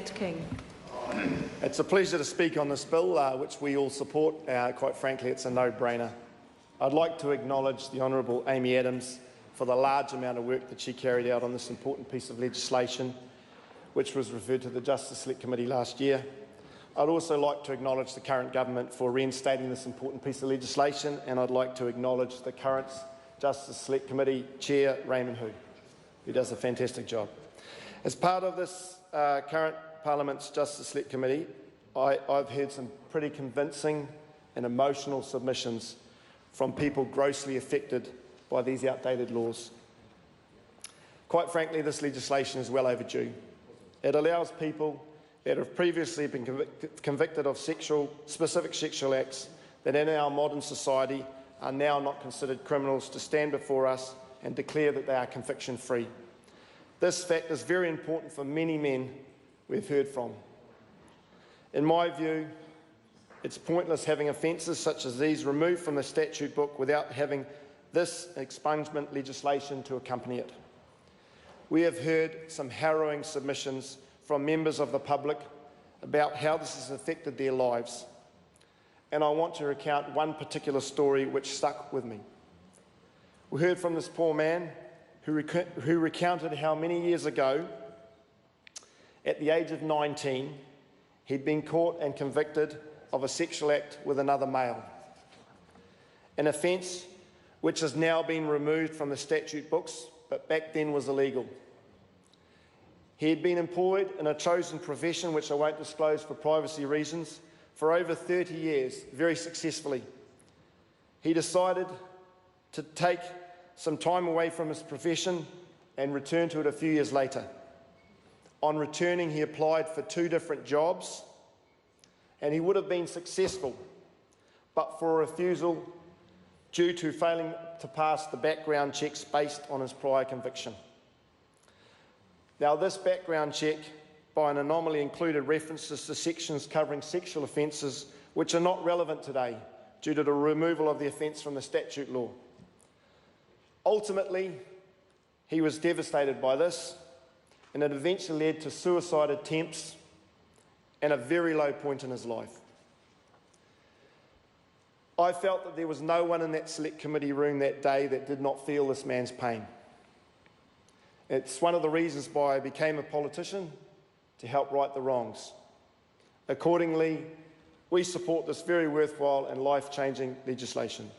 Select King. It's a pleasure to speak on this bill, which we all support. Quite frankly, it's a no-brainer. I'd like to acknowledge the Honourable Amy Adams for the large amount of work that she carried out on this important piece of legislation, which was referred to the Justice Select Committee last year. I'd also like to acknowledge the current government for reinstating this important piece of legislation, and I'd like to acknowledge the current Justice Select Committee Chair, Raymond Hu, who does a fantastic job. As part of this current Parliament's Justice Select Committee, I've heard some pretty convincing and emotional submissions from people grossly affected by these outdated laws. Quite frankly, this legislation is well overdue. It allows people that have previously been convicted of specific sexual acts that in our modern society are now not considered criminals to stand before us and declare that they are conviction-free. This fact is very important for many men we've heard from. In my view, it's pointless having offences such as these removed from the statute book without having this expungement legislation to accompany it. We have heard some harrowing submissions from members of the public about how this has affected their lives, and I want to recount one particular story which stuck with me. We heard from this poor man who recounted how many years ago, at the age of 19, he'd been caught and convicted of a sexual act with another male, an offence which has now been removed from the statute books, but back then was illegal. He had been employed in a chosen profession, which I won't disclose for privacy reasons, for over 30 years, very successfully. He decided to take some time away from his profession and return to it a few years later. On returning, he applied for 2 different jobs, and he would have been successful, but for a refusal due to failing to pass the background checks based on his prior conviction. Now, this background check, by an anomaly, included references to sections covering sexual offences which are not relevant today due to the removal of the offence from the statute law. Ultimately, he was devastated by this, and it eventually led to suicide attempts and a very low point in his life. I felt that there was no one in that select committee room that day that did not feel this man's pain. It's one of the reasons why I became a politician, to help right the wrongs. Accordingly, we support this very worthwhile and life-changing legislation.